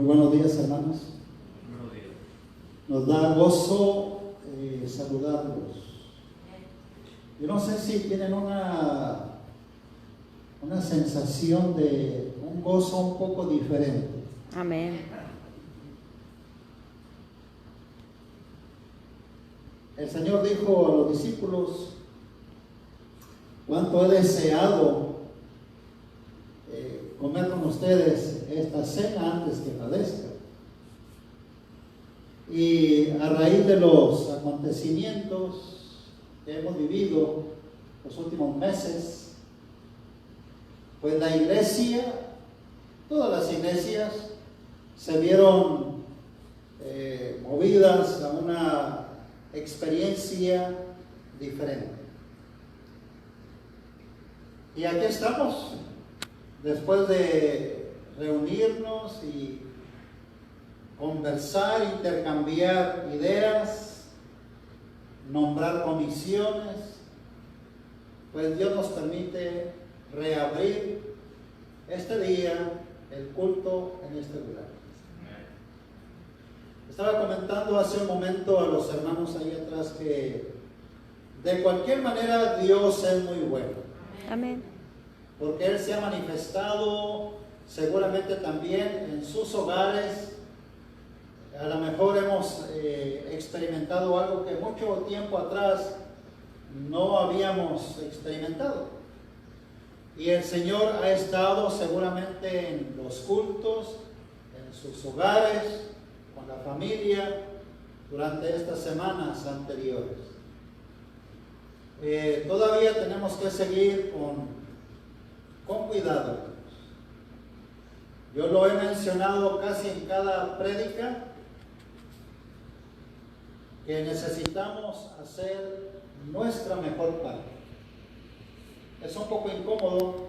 Muy buenos días, hermanos. Buenos días. Nos da gozo saludarlos. Yo no sé si tienen una sensación de un gozo un poco diferente. Amén. El Señor dijo a los discípulos: cuánto he deseado comer con ustedes esta cena antes que padezca. Y a raíz de los acontecimientos que hemos vivido los últimos meses, pues la iglesia, todas las iglesias se vieron movidas a una experiencia diferente. Y aquí estamos, después de reunirnos y conversar, intercambiar ideas, nombrar comisiones, pues Dios nos permite reabrir este día el culto en este lugar. Estaba comentando hace un momento a los hermanos ahí atrás que de cualquier manera Dios es muy bueno. Amén. Porque Él se ha manifestado seguramente también en sus hogares. A lo mejor hemos experimentado algo que mucho tiempo atrás no habíamos experimentado. Y el Señor ha estado seguramente en los cultos, en sus hogares, con la familia, durante estas semanas anteriores. Todavía tenemos que seguir con cuidado. Yo lo he mencionado casi en cada prédica, que necesitamos hacer nuestra mejor parte. Es un poco incómodo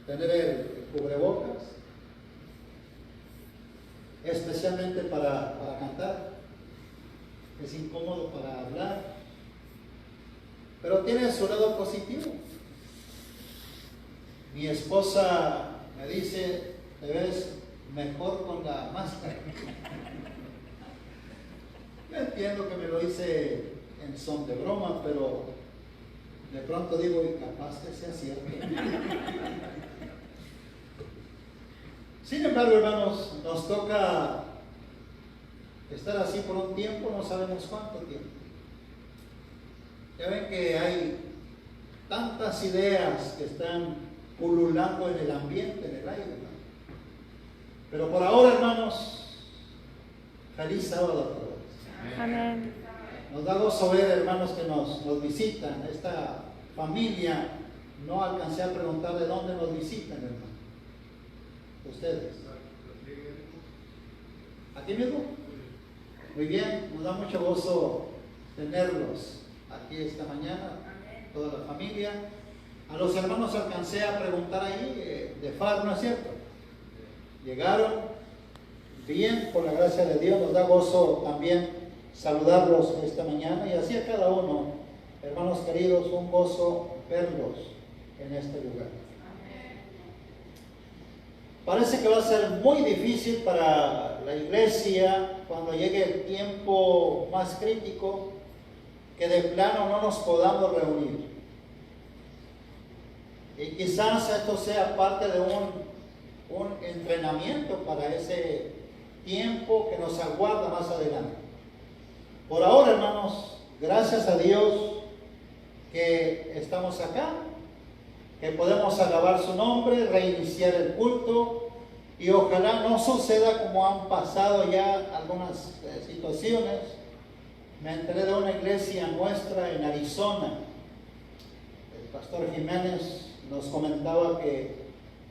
tener el cubrebocas, especialmente para cantar. Es incómodo para hablar, pero tiene su lado positivo. Mi esposa me dice: te ves mejor con la máscara. Yo entiendo que me lo hice en son de broma, pero de pronto digo, y capaz que sea cierto. Sin embargo, hermanos, nos toca estar así por un tiempo, no sabemos cuánto tiempo. Ya ven que hay tantas ideas que están pululando en el ambiente, en el aire, ¿no? Pero por ahora, hermanos, feliz sábado a todos. Amén. Nos da gozo ver, hermanos, que nos visitan. Esta familia, no alcancé a preguntar de dónde nos visitan, hermanos. Ustedes. ¿Aquí mismo? Muy bien, nos da mucho gozo tenerlos aquí esta mañana, toda la familia. A los hermanos alcancé a preguntar ahí de FAR, ¿no es cierto? Llegaron bien, por la gracia de Dios. Nos da gozo también saludarlos esta mañana, y así a cada uno, hermanos queridos, un gozo verlos en este lugar. Parece que va a ser muy difícil para la iglesia cuando llegue el tiempo más crítico, que de plano no nos podamos reunir. Y quizás esto sea parte de un entrenamiento para ese tiempo que nos aguarda más adelante. Por ahora, hermanos, gracias a Dios que estamos acá, que podemos alabar su nombre, reiniciar el culto, y ojalá no suceda como han pasado ya algunas situaciones. Me enteré de una iglesia nuestra en Arizona. El pastor Jiménez nos comentaba que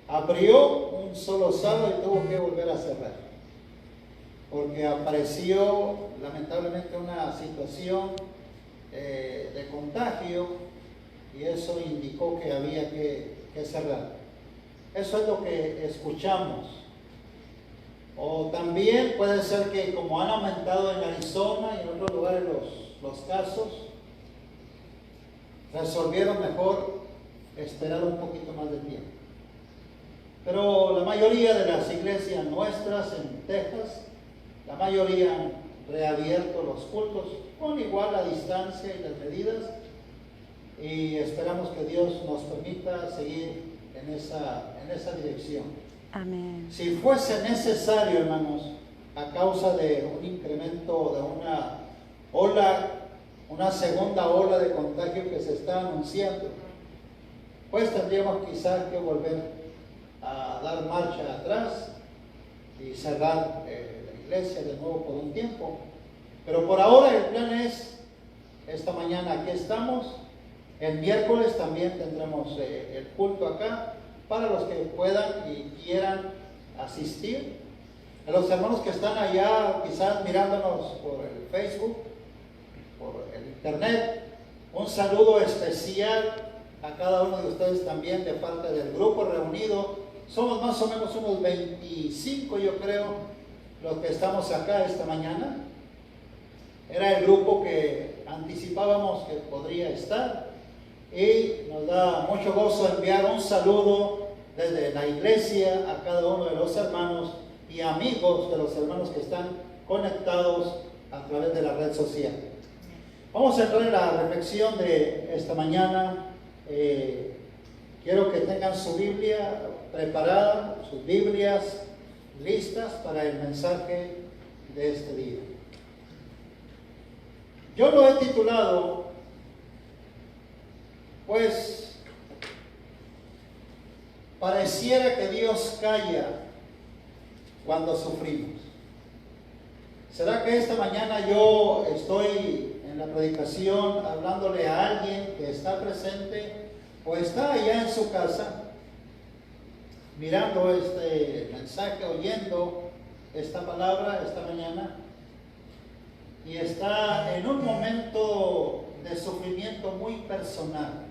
abrió un solo sábado y tuvo que volver a cerrar, porque apareció lamentablemente una situación de contagio, y eso indicó que había que cerrar. Eso es lo que escuchamos. O también puede ser que, como han aumentado en Arizona y en otros lugares los casos, resolvieron mejor esperar un poquito más de tiempo. pero la mayoría de las iglesias nuestras en Texas, la mayoría han reabierto los cultos con igual la distancia y las medidas, y esperamos que Dios nos permita seguir en esa dirección. Amén. Si fuese necesario, hermanos, a causa de un incremento de una segunda ola de contagio que se está anunciando, pues tendríamos quizás que volver a dar marcha atrás y cerrar la iglesia de nuevo por un tiempo. Pero por ahora el plan es, esta mañana aquí estamos, el miércoles también tendremos el culto acá, para los que puedan y quieran asistir. A los hermanos que están allá, quizás mirándonos por el Facebook, por el internet, un saludo especial a cada uno de ustedes también de parte del grupo reunido. Somos más o menos unos 25, yo creo, los que estamos acá esta mañana. Era el grupo que anticipábamos que podría estar, y nos da mucho gozo enviar un saludo desde la iglesia a cada uno de los hermanos y amigos de los hermanos que están conectados a través de la red social. Vamos a entrar en la reflexión de esta mañana. Quiero que tengan su Biblia preparada, sus Biblias listas para el mensaje de este día. Yo lo he titulado, pues, pareciera que Dios calla cuando sufrimos. ¿Será que esta mañana yo estoy en la predicación hablándole a alguien que está presente o está allá en su casa mirando este mensaje, oyendo esta palabra esta mañana, y está en un momento de sufrimiento muy personal?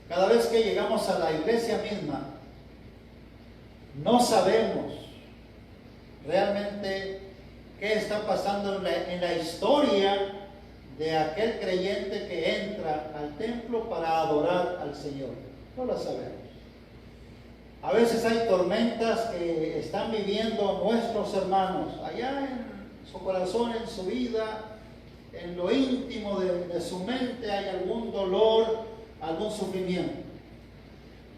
Cada vez que llegamos a la iglesia misma, no sabemos realmente qué está pasando en la historia de aquel creyente que entra al templo para adorar al Señor. No lo sabemos. A veces hay tormentas que están viviendo nuestros hermanos allá en su corazón, en su vida, en lo íntimo de su mente hay algún dolor, algún sufrimiento.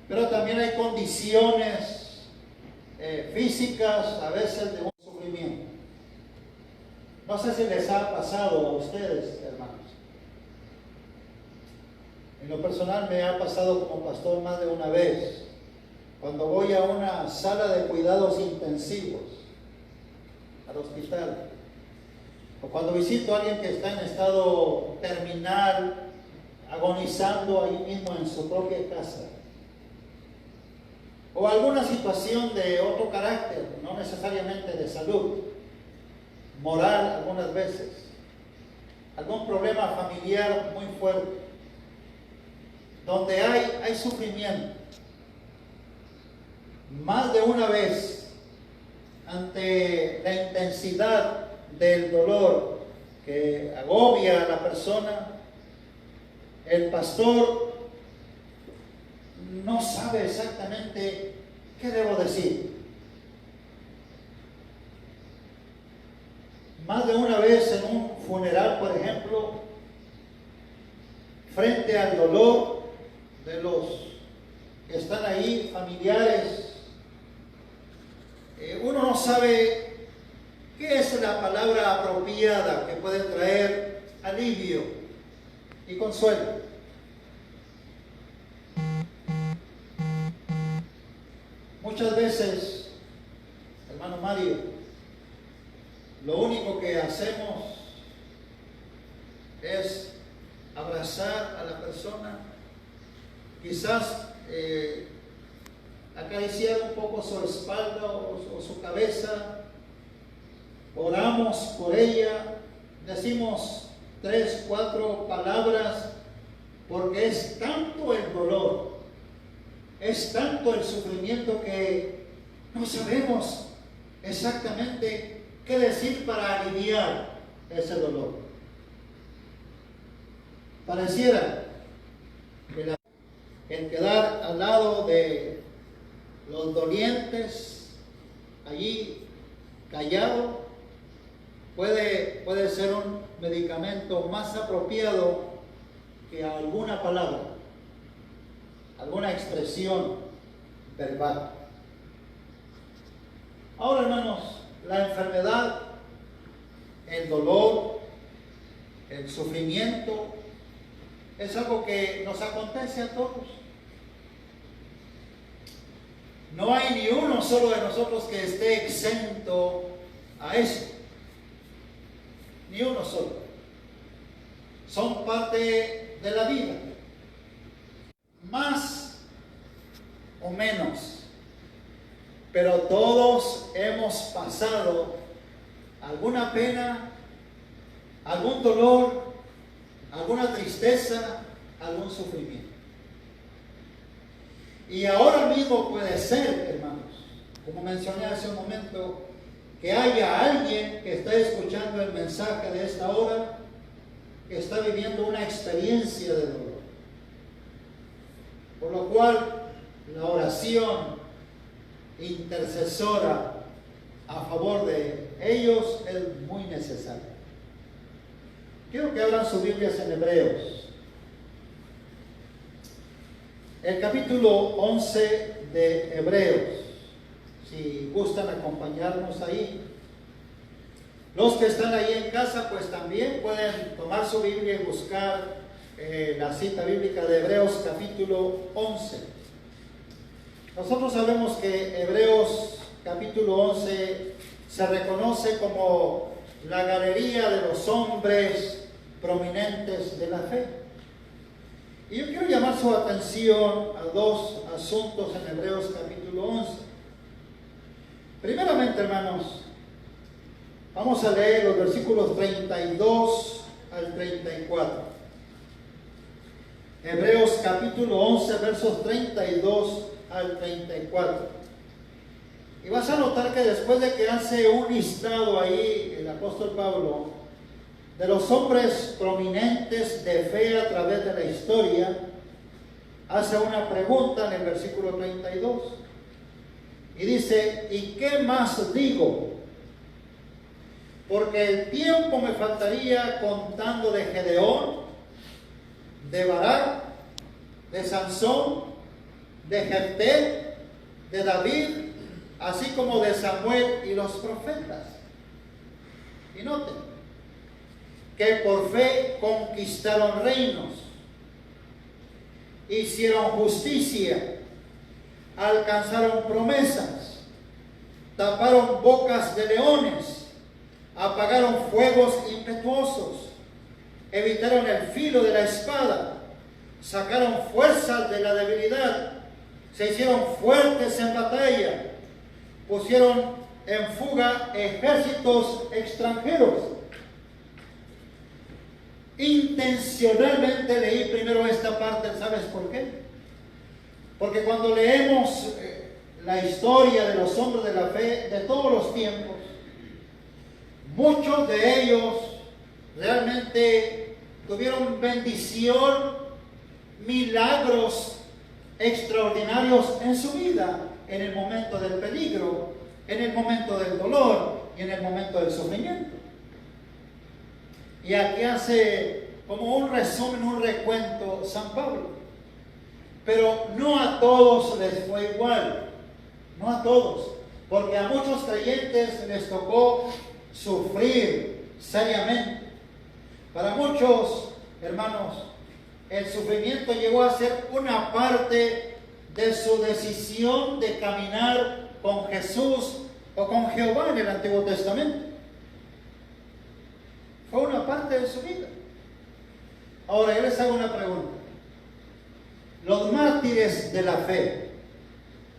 Pero también hay condiciones físicas, a veces de un sufrimiento. No sé si les ha pasado a ustedes, hermanos. En lo personal me ha pasado como pastor más de una vez, cuando voy a una sala de cuidados intensivos, al hospital, o cuando visito a alguien que está en estado terminal, agonizando ahí mismo en su propia casa, o alguna situación de otro carácter, no necesariamente de salud, moral algunas veces, algún problema familiar muy fuerte, donde hay sufrimiento. Más de una vez, ante la intensidad del dolor que agobia a la persona, el pastor no sabe exactamente qué debo decir. Más de una vez en un funeral, por ejemplo, frente al dolor de los que están ahí, familiares, uno no sabe qué es la palabra apropiada que puede traer alivio y consuelo. Muchas veces, hermano Mario, lo único que hacemos es abrazar a la persona, quizás acariciar un poco su espalda o su cabeza, oramos por ella, decimos 3, 4 palabras, porque es tanto el dolor, es tanto el sufrimiento que no sabemos exactamente qué decir para aliviar ese dolor. Pareciera que el quedar al lado de los dolientes, allí callado, puede ser un medicamento más apropiado que alguna palabra, alguna expresión verbal. Ahora, hermanos, la enfermedad, el dolor, el sufrimiento, es algo que nos acontece a todos. No hay ni uno solo de nosotros que esté exento a eso. Ni uno solo. Son parte de la vida. Más o menos. Pero todos hemos pasado alguna pena, algún dolor, alguna tristeza, algún sufrimiento. Y ahora mismo puede ser, hermanos, como mencioné hace un momento, que haya alguien que está escuchando el mensaje de esta hora, que está viviendo una experiencia de dolor. Por lo cual, la oración intercesora a favor de ellos es muy necesaria. Quiero que abran sus Biblias en Hebreos. El capítulo 11 de Hebreos, si gustan acompañarnos ahí. Los que están ahí en casa, pues también pueden tomar su Biblia y buscar la cita bíblica de Hebreos capítulo 11. Nosotros sabemos que Hebreos capítulo 11 se reconoce como la galería de los hombres prominentes de la fe. Y yo quiero llamar su atención a dos asuntos en Hebreos capítulo 11. Primeramente, hermanos, vamos a leer los versículos 32 al 34. Hebreos capítulo 11, versos 32 al 34. Y vas a notar que después de que hace un listado ahí el apóstol Pablo de los hombres prominentes de fe a través de la historia, hace una pregunta en el versículo 32. Y dice, ¿y qué más digo? Porque el tiempo me faltaría contando de Gedeón, de Barak, de Sansón, de Jefté, de David, así como de Samuel y los profetas. Y noten que por fe conquistaron reinos, hicieron justicia, alcanzaron promesas, taparon bocas de leones, apagaron fuegos impetuosos, evitaron el filo de la espada, sacaron fuerzas de la debilidad, se hicieron fuertes en batalla, pusieron en fuga ejércitos extranjeros. Intencionalmente leí primero esta parte, ¿sabes por qué? Porque cuando leemos la historia de los hombres de la fe de todos los tiempos, muchos de ellos realmente tuvieron bendición, milagros extraordinarios en su vida, en el momento del peligro, en el momento del dolor y en el momento del sufrimiento. Y aquí hace como un resumen, un recuento San Pablo. Pero no a todos les fue igual, no a todos, porque a muchos creyentes les tocó sufrir seriamente. Para muchos, hermanos, el sufrimiento llegó a ser una parte de su decisión de caminar con Jesús o con Jehová en el Antiguo Testamento. Fue una parte de su vida. Ahora yo les hago una pregunta. Los mártires de la fe,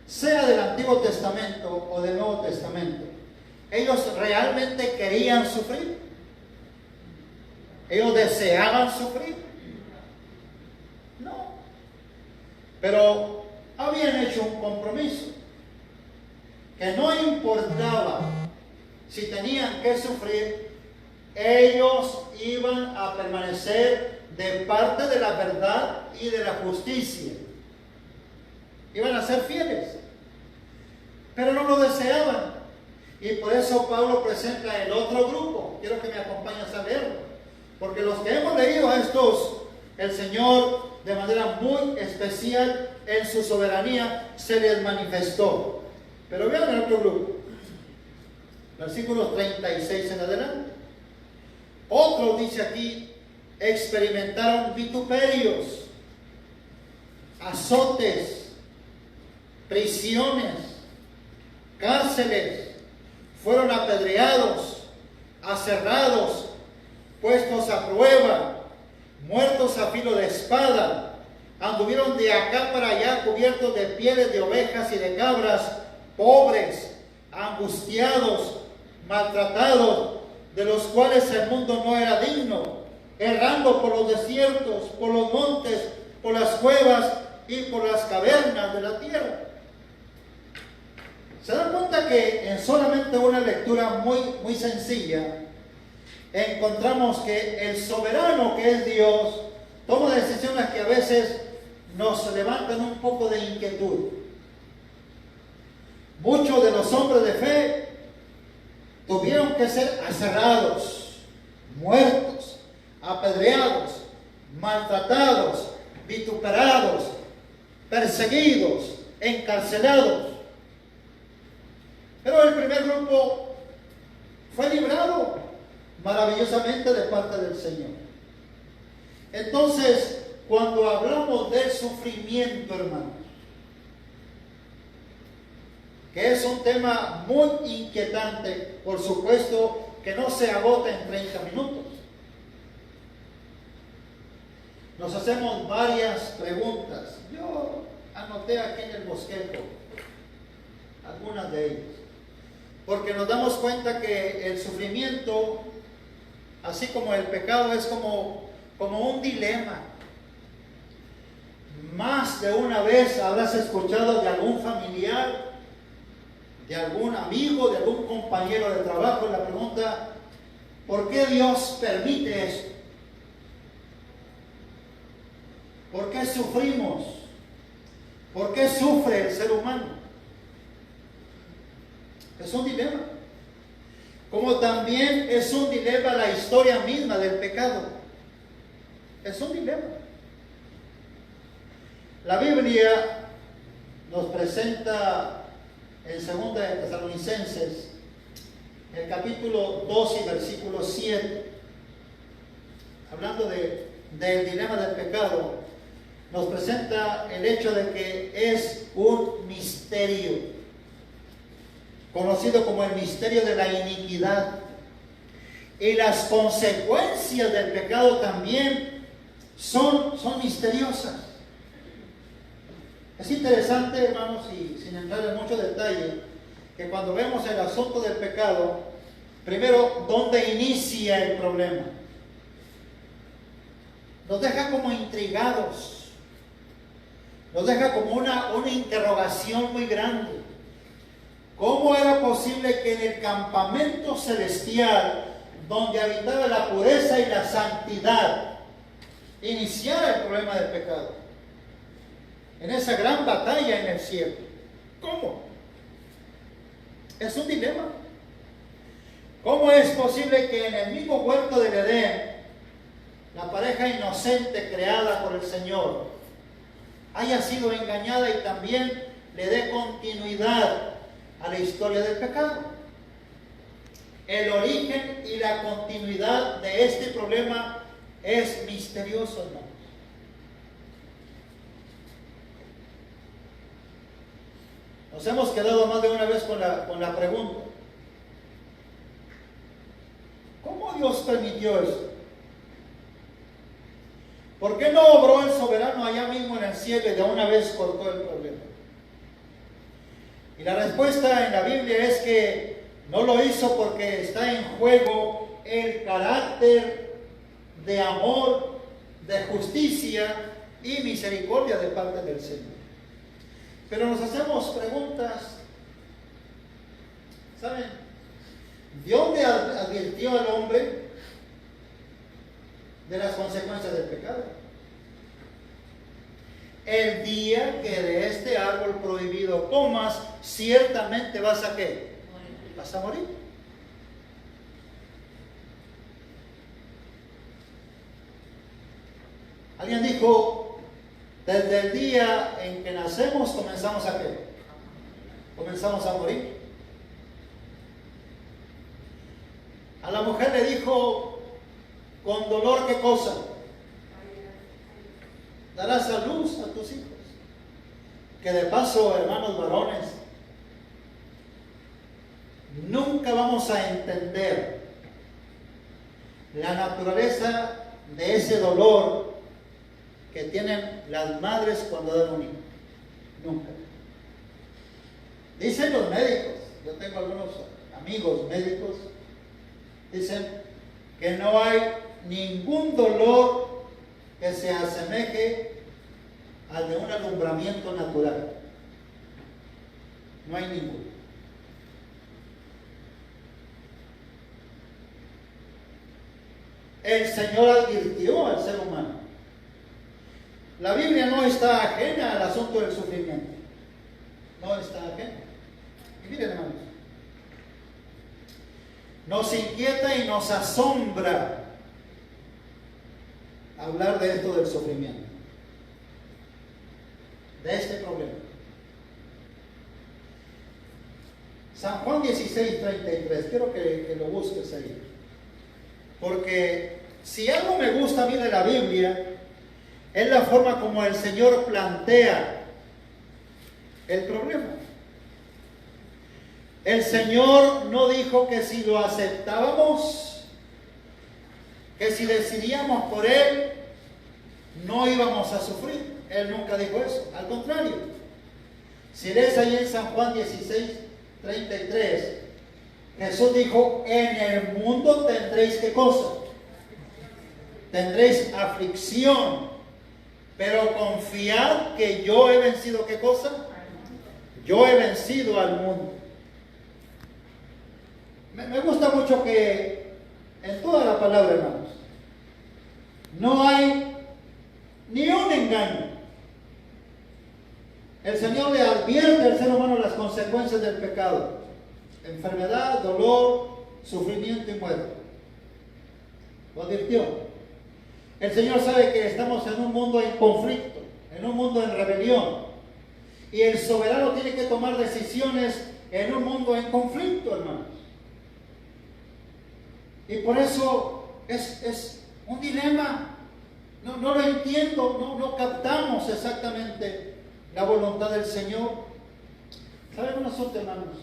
sea del Antiguo Testamento o del Nuevo Testamento, ¿ellos realmente querían sufrir? ¿Ellos deseaban sufrir? No. Pero habían hecho un compromiso, que no importaba si tenían que sufrir, ellos iban a permanecer de parte de la verdad y de la justicia. Iban a ser fieles. pero no lo deseaban. Y por eso Pablo presenta el otro grupo. Quiero que me acompañes a leerlo, porque los que hemos leído a estos, el Señor de manera muy especial en su soberanía se les manifestó. Pero vean el otro grupo, versículos 36 en adelante. Otros, dice aquí, experimentaron vituperios, azotes, prisiones, cárceles, fueron apedreados, aserrados, puestos a prueba, muertos a filo de espada, anduvieron de acá para allá cubiertos de pieles de ovejas y de cabras, pobres, angustiados, maltratados, de los cuales el mundo no era digno, errando por los desiertos, por los montes, por las cuevas y por las cavernas de la tierra. ¿Se dan cuenta que en solamente una lectura muy sencilla encontramos que el soberano, que es Dios, toma decisiones que a veces nos levantan un poco de inquietud? Muchos de los hombres de fe tuvieron que ser aserrados, muertos, apedreados, maltratados, vituperados, perseguidos, encarcelados. Pero el primer grupo fue librado maravillosamente de parte del Señor. Entonces, cuando hablamos del sufrimiento, hermanos, que es un tema muy inquietante, por supuesto que no se agota en 30 minutos. Nos hacemos varias preguntas. Yo anoté aquí en el bosquejo algunas de ellas, porque nos damos cuenta que el sufrimiento, así como el pecado, es como un dilema. Más de una vez habrás escuchado de algún familiar, de algún amigo, de algún compañero de trabajo la pregunta: ¿por qué Dios permite esto? ¿Por qué sufrimos? ¿Por qué sufre el ser humano? Es un dilema. Como también es un dilema la historia misma del pecado. Es un dilema. La Biblia nos presenta en 2 de Tesalonicenses, el capítulo 2 y versículo 7, hablando del dilema del pecado, nos presenta el hecho de que es un misterio, conocido como el misterio de la iniquidad. Y las consecuencias del pecado también son misteriosas. Es interesante, hermanos, y sin entrar en mucho detalle, que cuando vemos el asunto del pecado, primero, ¿dónde inicia el problema? Nos deja como intrigados, nos deja como una interrogación muy grande. ¿Cómo era posible que en el campamento celestial, donde habitaba la pureza y la santidad, iniciara el problema del pecado? En esa gran batalla en el cielo. ¿Cómo? Es un dilema. ¿Cómo es posible que en el mismo huerto del Edén, la pareja inocente creada por el Señor haya sido engañada y también le dé continuidad a la historia del pecado? El origen y la continuidad de este problema es misterioso, hermanos. Nos hemos quedado más de una vez con la pregunta: ¿cómo Dios permitió esto? ¿Por qué no obró el soberano allá mismo en el cielo y de una vez cortó el problema? Y la respuesta en la Biblia es que no lo hizo porque está en juego el carácter de amor, de justicia y misericordia de parte del Señor. Pero nos hacemos preguntas. ¿Saben? Dios le advirtió al hombre de las consecuencias del pecado. el día que de este árbol prohibido comas, ciertamente vas a ¿qué? Vas a morir. Alguien dijo, desde el día en que nacemos comenzamos a ¿qué? Comenzamos a morir. A la mujer le dijo, con dolor, ¿qué cosa? Darás a luz a tus hijos. Que de paso, hermanos varones, nunca vamos a entender la naturaleza de ese dolor que tienen las madres cuando dan un hijo. Nunca. Dicen los médicos, yo tengo algunos amigos médicos, dicen que no hay ningún dolor que se asemeje al de un alumbramiento natural. No hay ninguno. El Señor advirtió al ser humano. La Biblia no está ajena al asunto del sufrimiento. No está ajena. Y miren, hermanos, nos inquieta y nos asombra hablar de esto del sufrimiento, de este problema. San Juan 16:33, quiero que lo busques ahí, porque si algo me gusta a mí de la Biblia es la forma como el Señor plantea el problema. El Señor no dijo que si lo aceptábamos, que si decidíamos por Él, no íbamos a sufrir. Él nunca dijo eso. Al contrario, si lees ahí en San Juan 16:33, Jesús dijo, en el mundo tendréis ¿qué cosa? Tendréis aflicción, pero confiad que yo he vencido ¿qué cosa? Yo he vencido al mundo. Me gusta mucho que en toda la palabra, hermanos, no hay ni un engaño. El Señor le advierte al ser humano las consecuencias del pecado: enfermedad, dolor, sufrimiento y muerte. Lo advirtió. El Señor sabe que estamos en un mundo en conflicto, en un mundo en rebelión, y el soberano tiene que tomar decisiones en un mundo en conflicto, hermanos. Y por eso es un dilema. No lo entiendo, no captamos exactamente la voluntad del Señor. ¿Saben un asunto, hermanos?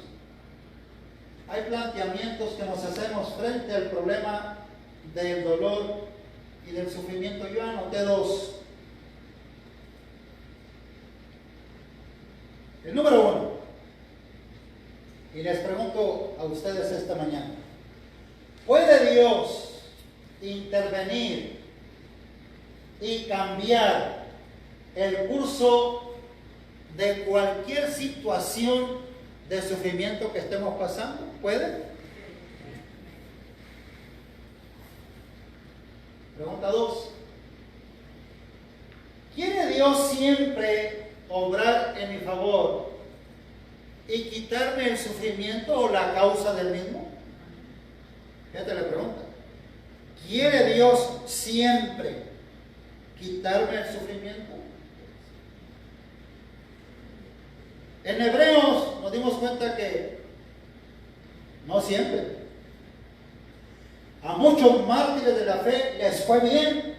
Hay planteamientos que nos hacemos frente al problema del dolor y del sufrimiento. Yo anoté dos. El número uno, y les pregunto a ustedes esta mañana: ¿puede Dios intervenir y cambiar el curso de cualquier situación de sufrimiento que estemos pasando? ¿Puede? Pregunta 2. ¿Quiere Dios siempre obrar en mi favor y quitarme el sufrimiento o la causa del mismo? Fíjate la pregunta. ¿Quiere Dios siempre quitarme el sufrimiento? En Hebreos nos dimos cuenta que no siempre. A muchos mártires de la fe les fue bien.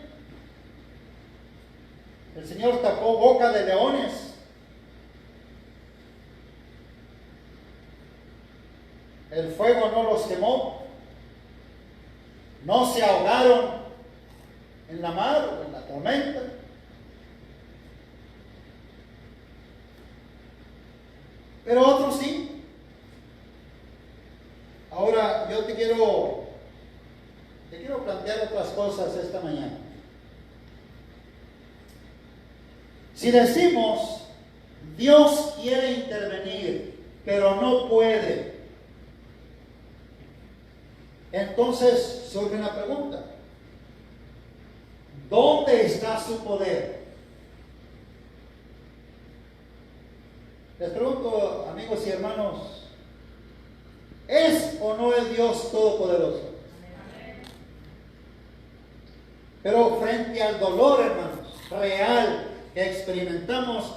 El Señor tapó boca de leones. El fuego no los quemó. No se ahogaron en la mar o en la tormenta. Pero otros sí. Ahora yo te quiero plantear otras cosas esta mañana. Si decimos Dios quiere intervenir, pero no puede, entonces surge una pregunta: ¿dónde está su poder? Les pregunto, amigos y hermanos, ¿es o no es Dios todopoderoso? Pero frente al dolor, hermanos, real que experimentamos,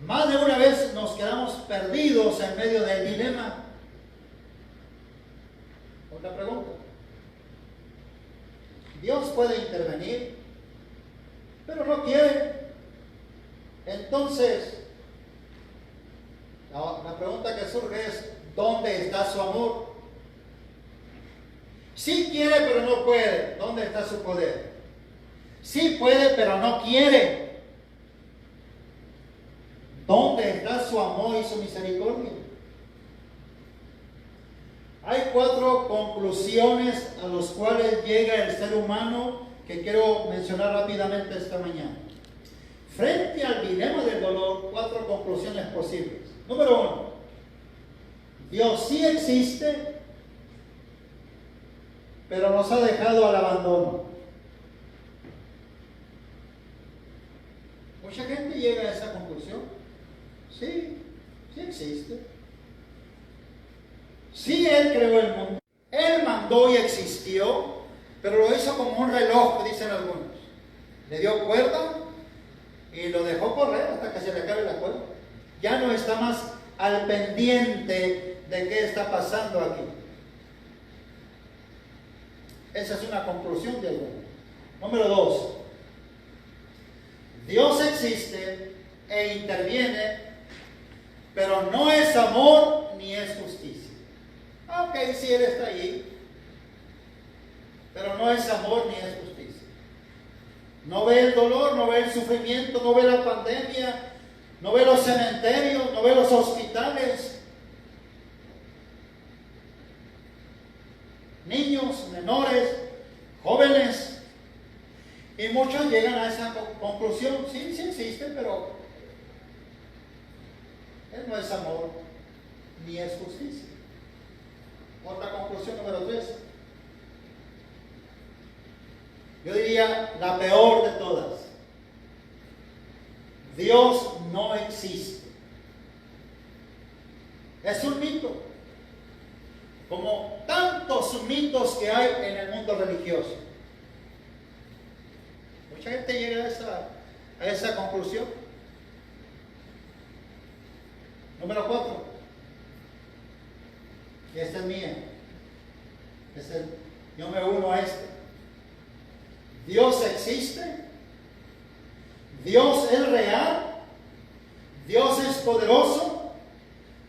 más de una vez nos quedamos perdidos en medio del dilema. Otra pregunta. Dios puede intervenir, pero no quiere. Entonces, la pregunta que surge es, ¿dónde está su amor? Sí quiere, pero no puede. ¿Dónde está su poder? Sí puede, pero no quiere. ¿Dónde está su amor y su misericordia? Hay 4 conclusiones a las cuales llega el ser humano que quiero mencionar rápidamente esta mañana. Frente al dilema del dolor, 4 conclusiones posibles. Número 1. Dios sí existe, pero nos ha dejado al abandono. Mucha gente llega a esa conclusión. Sí, sí existe. Sí, Él creó el mundo. Él mandó y existió, pero lo hizo como un reloj, dicen algunos. Le dio cuerda y lo dejó correr hasta que se le acabe la cuerda. Ya no está más al pendiente de qué está pasando aquí. Esa es una conclusión de algunos. Número 2. Dios existe e interviene, pero no es amor ni es justicia. Ok, sí, Él está allí, pero no es amor ni es justicia. No ve el dolor, no ve el sufrimiento, no ve la pandemia, no ve los cementerios, no ve los hospitales. Niños, menores, jóvenes. Y muchos llegan a esa conclusión. Sí, sí existe, pero Él no es amor ni es justicia. Otra conclusión, número 3. Yo diría la peor de todas. Dios no existe. Es un mito. Como tantos mitos que hay en el mundo religioso. Mucha gente llega a esa conclusión. Número 4. Y esta es mía. Yo me uno a este. Dios existe. Dios es real. Dios es poderoso.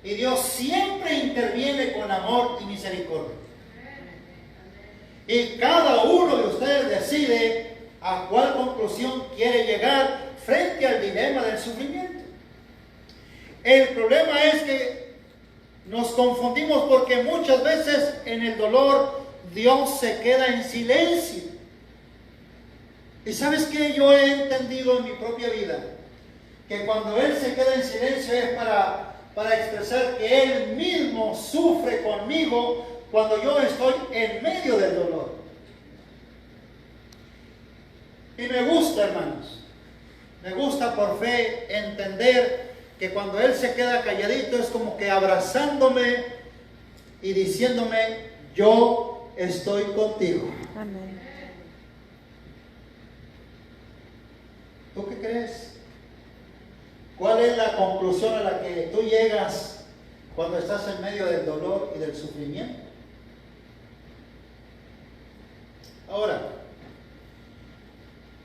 Y Dios siempre interviene con amor y misericordia. Y cada uno de ustedes decide a cuál conclusión quiere llegar frente al dilema del sufrimiento. El problema es que nos confundimos porque muchas veces en el dolor Dios se queda en silencio. ¿Y sabes qué? Yo he entendido en mi propia vida que cuando Él se queda en silencio es para expresar que Él mismo sufre conmigo cuando yo estoy en medio del dolor. Y me gusta, hermanos, me gusta por fe entender que cuando Él se queda calladito es como que abrazándome y diciéndome, yo estoy contigo. Amén. ¿Tú qué crees? ¿Cuál es la conclusión a la que tú llegas cuando estás en medio del dolor y del sufrimiento? Ahora,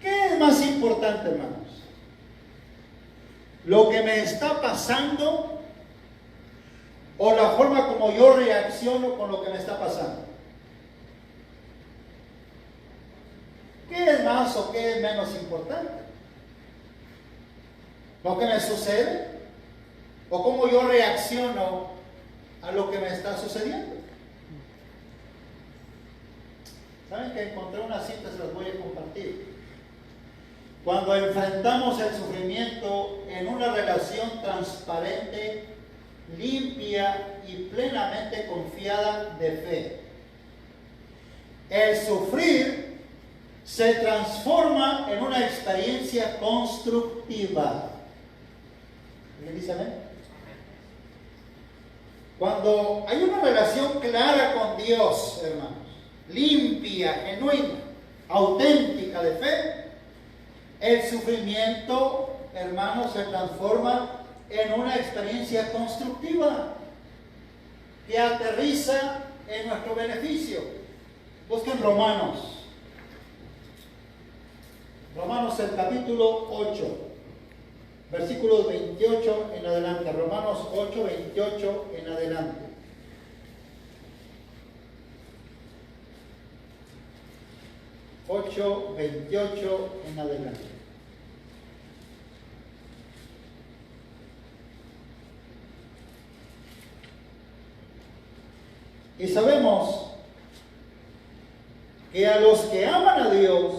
¿qué es más importante, hermanos? ¿Lo que me está pasando o la forma como yo reacciono con lo que me está pasando? ¿Qué es más o qué es menos importante? ¿Lo que me sucede? ¿O cómo yo reacciono a lo que me está sucediendo? ¿Saben que encontré una cita? Se las voy a compartir. Cuando enfrentamos el sufrimiento en una relación transparente, limpia y plenamente confiada de fe, el sufrir se transforma en una experiencia constructiva. ¿Alguien dice amén? Cuando hay una relación clara con Dios, hermanos, limpia, genuina, auténtica de fe, el sufrimiento, hermanos, se transforma en una experiencia constructiva que aterriza en nuestro beneficio. Busquen Romanos el capítulo 8, versículos 28 en adelante. Romanos 8, 28 en adelante. Ocho, 28 en adelante. Y sabemos que a los que aman a Dios,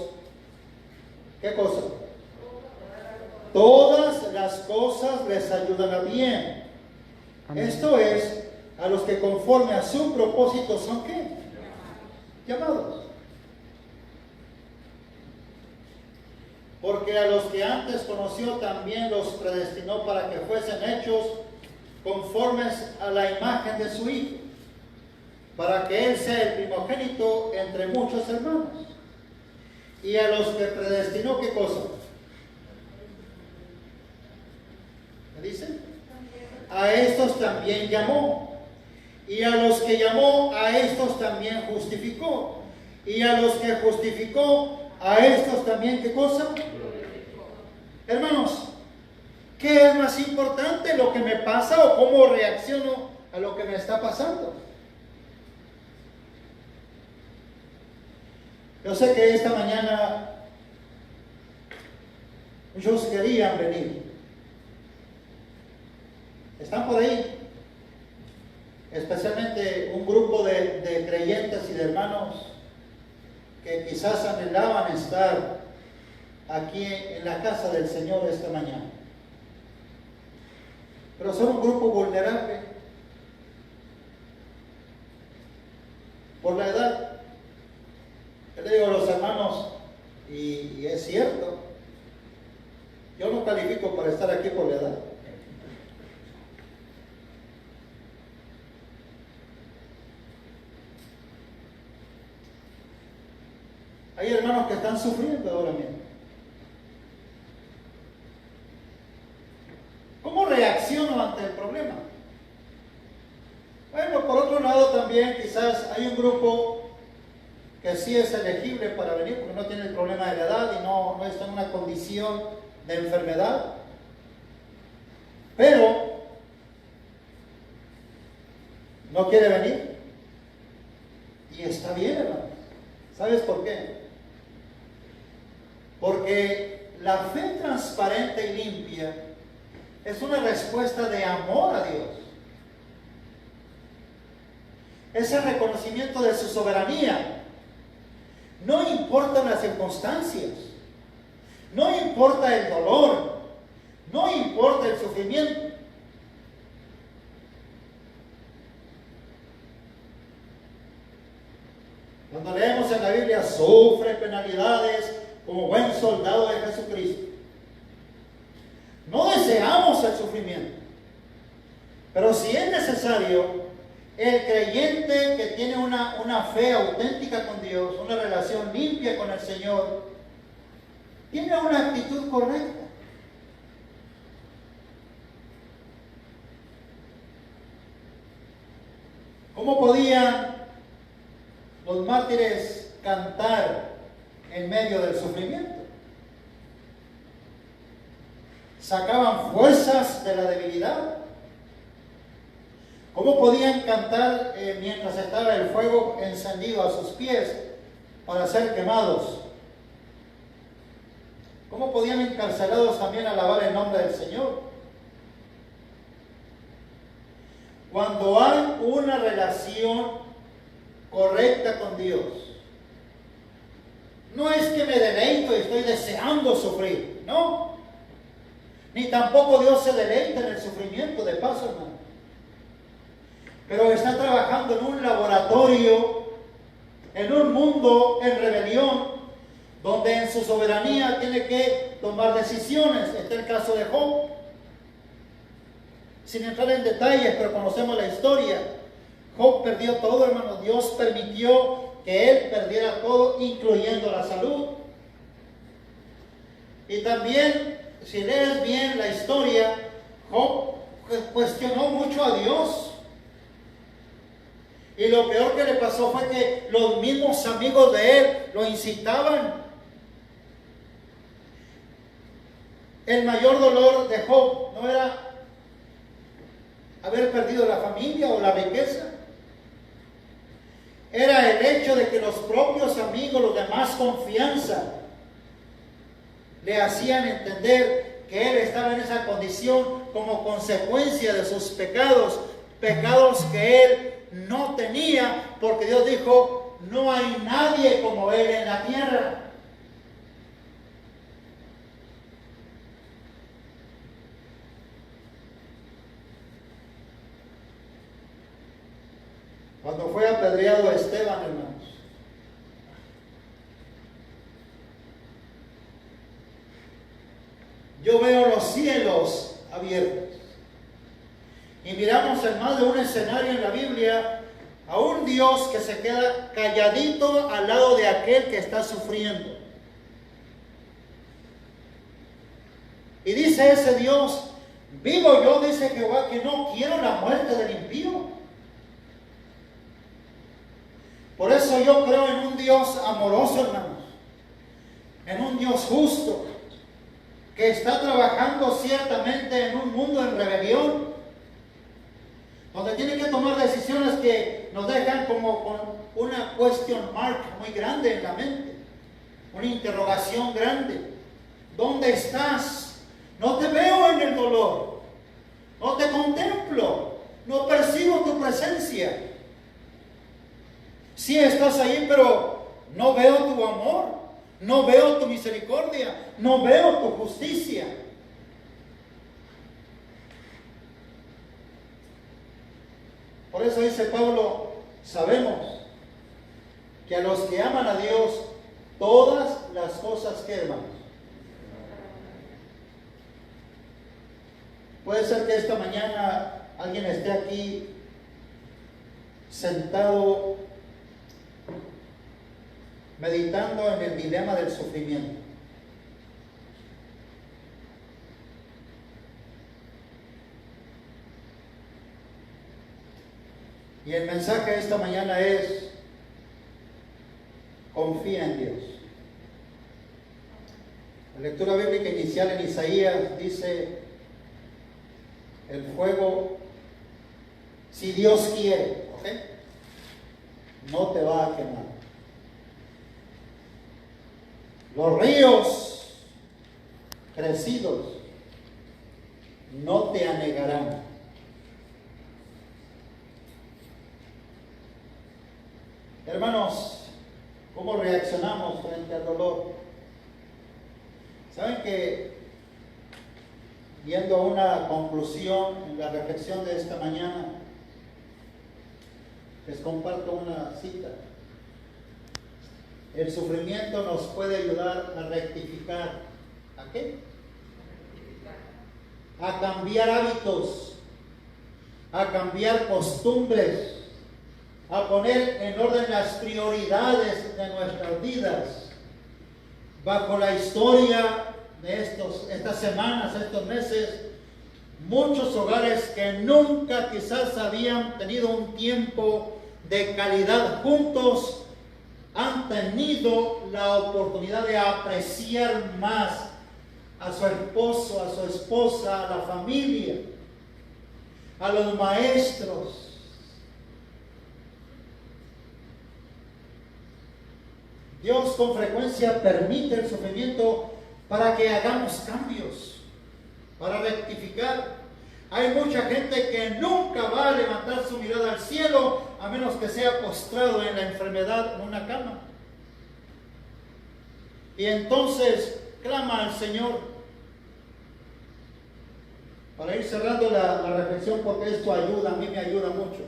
¿qué cosa? Todas las cosas les ayudan a bien. Amén. Esto es, a los que conforme a su propósito son ¿qué? Llamados. Porque a los que antes conoció también los predestinó para que fuesen hechos conformes a la imagen de su Hijo, para que Él sea el primogénito entre muchos hermanos. Y a los que predestinó, ¿qué cosa? ¿Me dice? A estos también llamó. Y a los que llamó, a estos también justificó. Y a los que justificó, a estos también, ¿qué cosa? Hermanos, ¿qué es más importante, lo que me pasa o cómo reacciono a lo que me está pasando? Yo sé que esta mañana muchos querían venir. Están por ahí, especialmente un grupo de creyentes y de hermanos que quizás anhelaban estar aquí en la casa del Señor esta mañana. Pero son un grupo vulnerable por la edad. Yo le digo a los hermanos, y es cierto, yo no califico para estar aquí por la edad. Hay hermanos que están sufriendo ahora mismo. ¿Cómo reacciono ante el problema? Bueno, por otro lado también quizás hay un grupo que sí es elegible para venir porque no tiene el problema de la edad y no está en una condición de enfermedad. Pero no quiere venir. Y está bien, hermano. ¿Sabes por qué? Porque la fe transparente y limpia es una respuesta de amor a Dios. Es el reconocimiento de su soberanía. No importan las circunstancias, no importa el dolor, no importa el sufrimiento. Cuando leemos en la Biblia, sufre penalidades como buen soldado de Jesucristo. No deseamos el sufrimiento, pero si es necesario, el creyente que tiene una fe auténtica con Dios, una relación limpia con el Señor, tiene una actitud correcta. ¿Cómo podían los mártires cantar en medio del sufrimiento? Sacaban fuerzas de la debilidad. ¿Cómo podían cantar mientras estaba el fuego encendido a sus pies para ser quemados? ¿Cómo podían encarcelados también alabar el nombre del Señor? Cuando hay una relación correcta con Dios, no es que me deleito y estoy deseando sufrir, no. Ni tampoco Dios se deleita en el sufrimiento, de paso, hermano. Pero está trabajando en un laboratorio, en un mundo en rebelión, donde en su soberanía tiene que tomar decisiones. Este es el caso de Job. sin entrar en detalles, pero conocemos la historia. Job perdió todo, hermano. Dios permitió que él perdiera todo, incluyendo la salud. Y también, si lees bien la historia, Job cuestionó mucho a Dios. Y lo peor que le pasó fue que los mismos amigos de él lo incitaban. El mayor dolor de Job no era haber perdido la familia o la riqueza. Era el hecho de que los propios amigos, los de más confianza, le hacían entender que él estaba en esa condición como consecuencia de sus pecados, pecados que él no tenía, porque Dios dijo, no hay nadie como él en la tierra. Cuando fue apedreado Esteban, hermanos, yo veo los cielos abiertos. Y miramos en más de un escenario en la Biblia a un Dios que se queda calladito al lado de aquel que está sufriendo. Y dice ese Dios, vivo yo, dice Jehová, que no quiero la muerte del impío. Por eso yo creo en un Dios amoroso, hermanos, en un Dios justo, que está trabajando ciertamente en un mundo en rebelión, donde tiene que tomar decisiones que nos dejan como con una question mark muy grande en la mente, una interrogación grande. ¿Dónde estás? No te veo en el dolor, no te contemplo, no percibo tu presencia. Sí estás ahí, pero no veo tu amor, no veo tu misericordia, no veo tu justicia. Por eso dice Pablo, sabemos que a los que aman a Dios, todas las cosas que hermanos. Puede ser que esta mañana alguien esté aquí sentado meditando en el dilema del sufrimiento. Y el mensaje de esta mañana es: confía en Dios. La lectura bíblica inicial en Isaías dice: el fuego, si Dios quiere, no te va a quemar. Los ríos crecidos no te anegarán. Hermanos, ¿cómo reaccionamos frente al dolor? Saben que, viendo a una conclusión en la reflexión de esta mañana, les comparto una cita. El sufrimiento nos puede ayudar a rectificar. ¿A qué? A cambiar hábitos, a cambiar costumbres, a poner en orden las prioridades de nuestras vidas. Bajo la historia de estas semanas, estos meses, muchos hogares que nunca quizás habían tenido un tiempo de calidad juntos, han tenido la oportunidad de apreciar más a su esposo, a su esposa, a la familia, a los maestros. Dios con frecuencia permite el sufrimiento para que hagamos cambios, para rectificar. Hay mucha gente que nunca va a levantar su mirada al cielo a menos que sea postrado en la enfermedad en una cama. Y entonces clama al Señor. Para ir cerrando la reflexión, porque esto ayuda, a mí me ayuda mucho.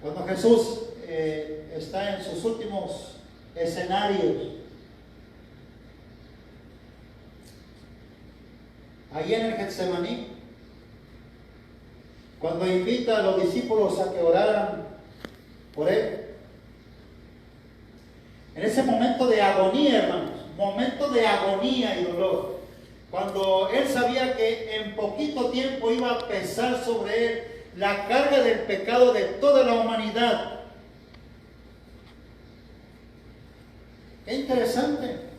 Cuando Jesús está en sus últimos escenarios, ahí en el Getsemaní, cuando invita a los discípulos a que oraran por él. En ese momento de agonía, hermanos, momento de agonía y dolor, cuando él sabía que en poquito tiempo iba a pesar sobre él la carga del pecado de toda la humanidad. Qué interesante.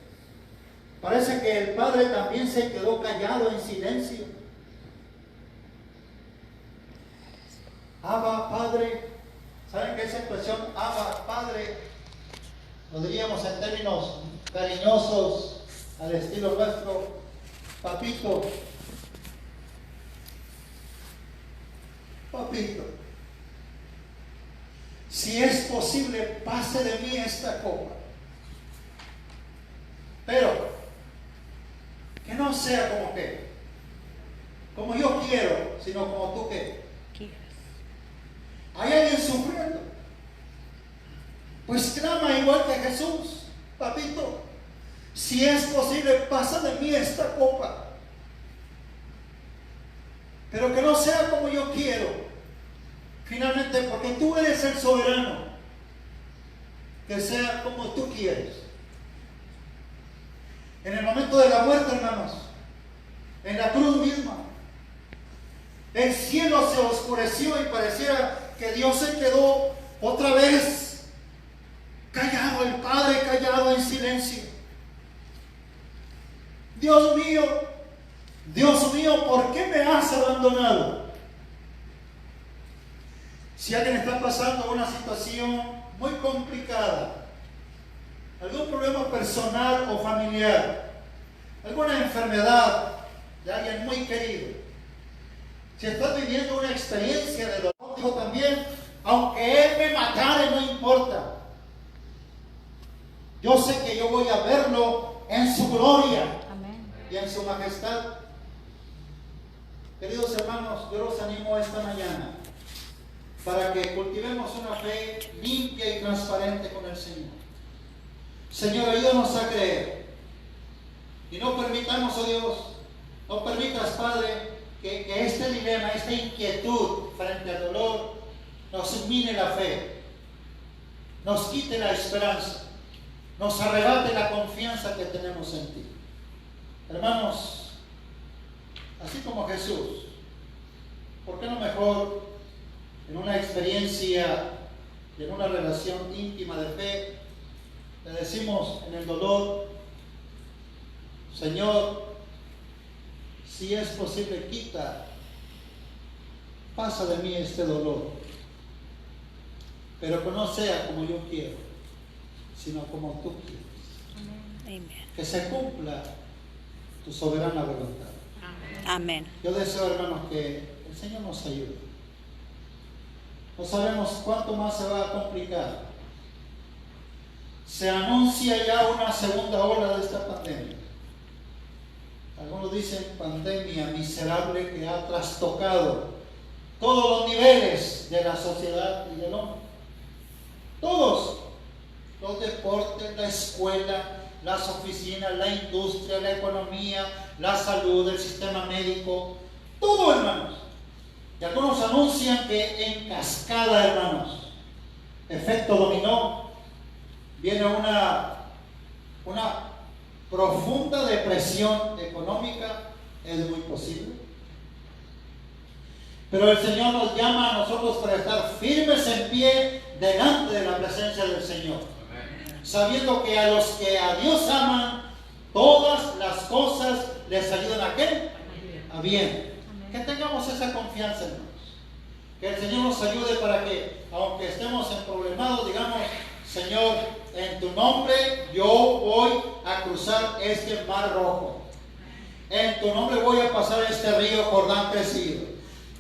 Parece que el Padre también se quedó callado en silencio. Abba, Padre. ¿Saben que esa expresión, Abba, Padre, lo diríamos en términos cariñosos, al estilo nuestro, papito? Papito, si es posible, pase de mí esta copa. Pero, que no sea como yo quiero, sino como tú quieres. Hay alguien sufriendo. Pues clama igual que Jesús. Papito, si es posible, pasa de mí esta copa. Pero que no sea como yo quiero. Finalmente, porque tú eres el soberano. Que sea como tú quieres. En el momento de la muerte, hermanos, en la cruz misma, el cielo se oscureció y pareciera que Dios se quedó otra vez callado, el Padre callado en silencio. Dios mío, ¿por qué me has abandonado? Si alguien está pasando una situación muy complicada, algún problema personal o familiar, alguna enfermedad de alguien muy querido, si estás viviendo una experiencia de dolor, dijo también, aunque Él me matara, no importa. Yo sé que yo voy a verlo en su gloria. Amén. Y en su majestad. Queridos hermanos, yo los animo esta mañana para que cultivemos una fe limpia y transparente con el Señor. Señor, ayúdanos a creer. Y no permitamos, oh Dios, no permitas, Padre, que este dilema, esta inquietud frente al dolor nos mine la fe, nos quite la esperanza, nos arrebate la confianza que tenemos en ti. Hermanos, así como Jesús, ¿por qué no mejor en una experiencia, en una relación íntima de fe, le decimos en el dolor, Señor, si es posible, pasa de mí este dolor, pero que no sea como yo quiero, sino como tú quieres. Amén. Que se cumpla tu soberana voluntad. Amén. Yo deseo, hermanos, que el Señor nos ayude. No sabemos cuánto más se va a complicar. Se anuncia ya una segunda ola de esta pandemia. Algunos dicen pandemia miserable que ha trastocado todos los niveles de la sociedad y del hombre. Todos. Los deportes, la escuela, las oficinas, la industria, la economía, la salud, el sistema médico. Todo, hermanos. Y algunos anuncian que en cascada, hermanos, efecto dominó, viene una profunda depresión económica, es muy posible. Pero el Señor nos llama a nosotros para estar firmes en pie delante de la presencia del Señor. Amén. Sabiendo que a los que a Dios aman, todas las cosas les ayudan a ¿qué? A bien. Amén. Que tengamos esa confianza, hermanos. Que el Señor nos ayude para que, aunque estemos en problemas, digamos, Señor, en tu nombre yo voy a cruzar este mar rojo. En tu nombre voy a pasar este río Jordán crecido.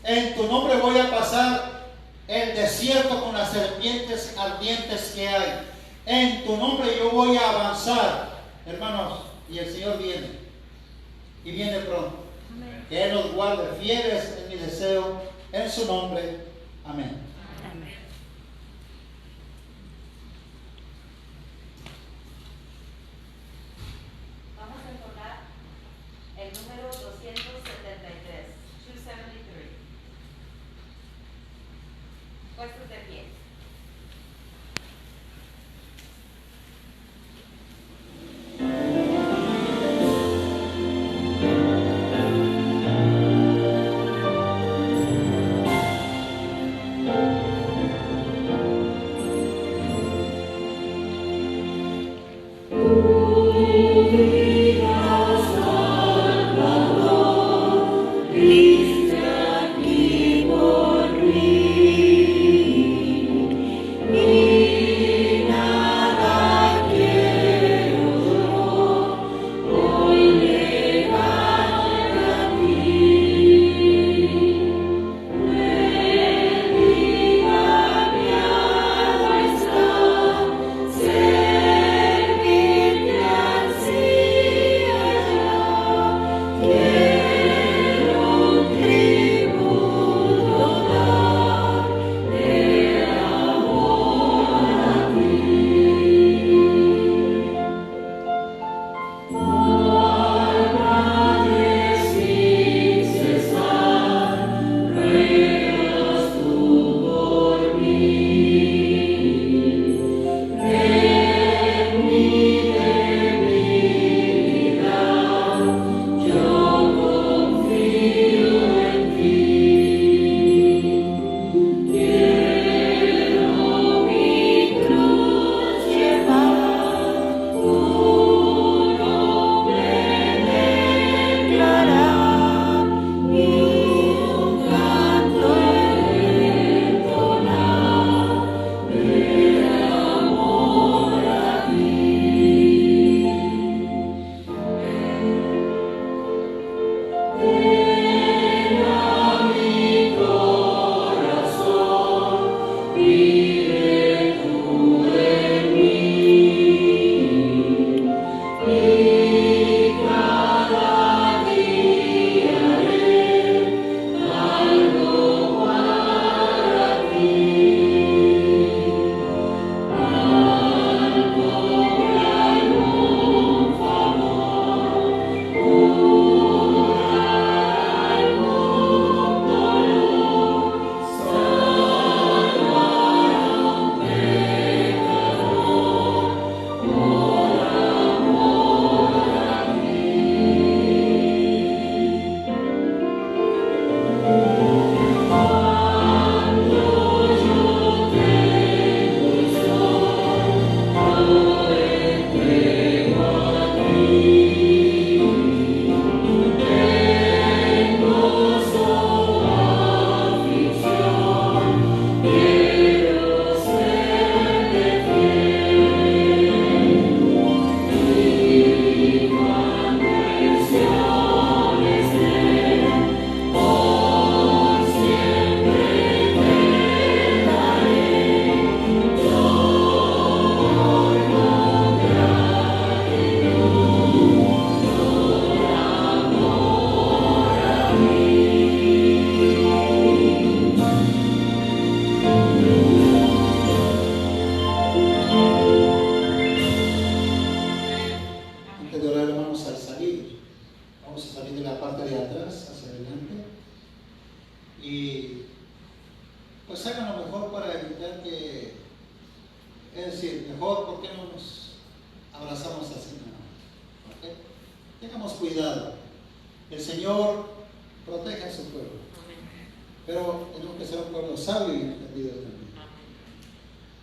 En tu nombre voy a pasar el desierto con las serpientes ardientes que hay. En tu nombre yo voy a avanzar, hermanos, y el Señor viene. Y viene pronto. Amén. Que Él nos guarde fieles en mi deseo, en su nombre. Amén. El número 200. 273. 273. Puestos de pie.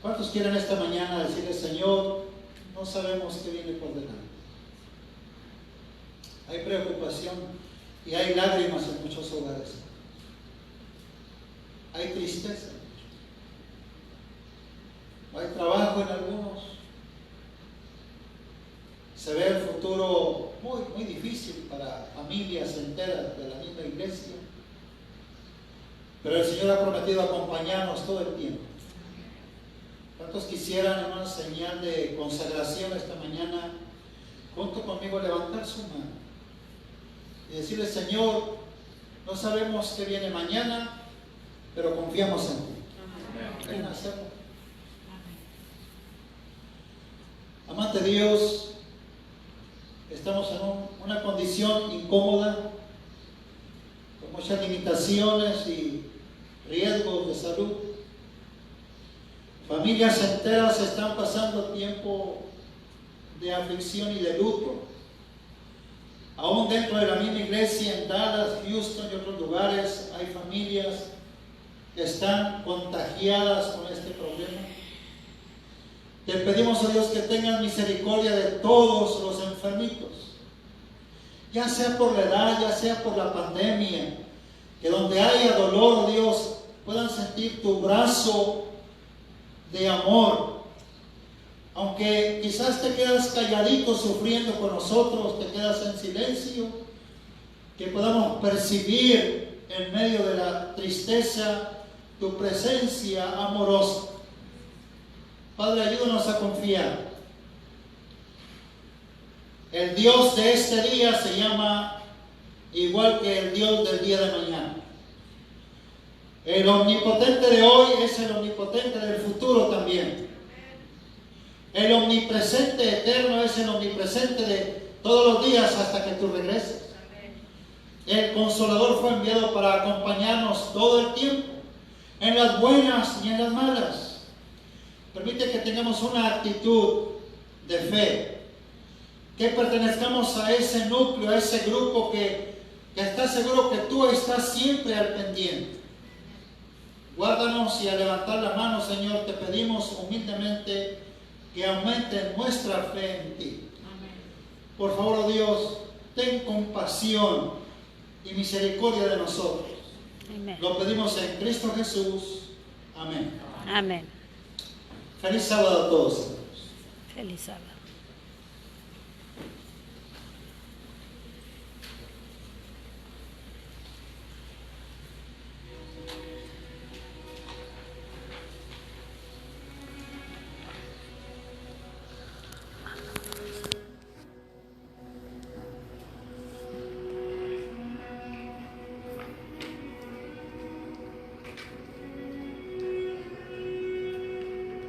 ¿Cuántos quieren esta mañana decirle, Señor, no sabemos qué viene por delante? Hay preocupación y hay lágrimas en muchos hogares. Hay tristeza. No hay trabajo en algunos. Se ve el futuro muy, muy difícil para familias enteras de la misma iglesia. Pero el Señor ha prometido acompañarnos todo el tiempo. ¿Cuántos quisieran, hermanos, señal de consagración esta mañana, junto conmigo levantar su mano y decirle, Señor, no sabemos qué viene mañana, pero confiamos en ti? Ven a hacerlo. Amante Dios, estamos en una condición incómoda, muchas limitaciones y riesgos de salud. Familias enteras están pasando tiempo de aflicción y de luto. Aún dentro de la misma iglesia en Dallas, Houston y otros lugares hay familias que están contagiadas con este problema. Te pedimos a Dios que tengas misericordia de todos los enfermitos, ya sea por la edad, ya sea por la pandemia, que donde haya dolor, oh Dios, puedan sentir tu brazo de amor. Aunque quizás te quedas calladito sufriendo con nosotros, te quedas en silencio, que podamos percibir en medio de la tristeza tu presencia amorosa. Padre, ayúdanos a confiar. El Dios de este día se llama igual que el Dios del día de mañana. El omnipotente de hoy es el omnipotente del futuro también. El omnipresente eterno es el omnipresente de todos los días hasta que tú regreses. El Consolador fue enviado para acompañarnos todo el tiempo, en las buenas y en las malas. Permite que tengamos una actitud de fe, que pertenezcamos a ese núcleo, a ese grupo que está seguro que tú estás siempre al pendiente. Guárdanos y al levantar la mano, Señor, te pedimos humildemente que aumente nuestra fe en ti. Por favor, oh Dios, ten compasión y misericordia de nosotros. Amén. Lo pedimos en Cristo Jesús. Amén. Amén. Feliz sábado a todos. Feliz sábado.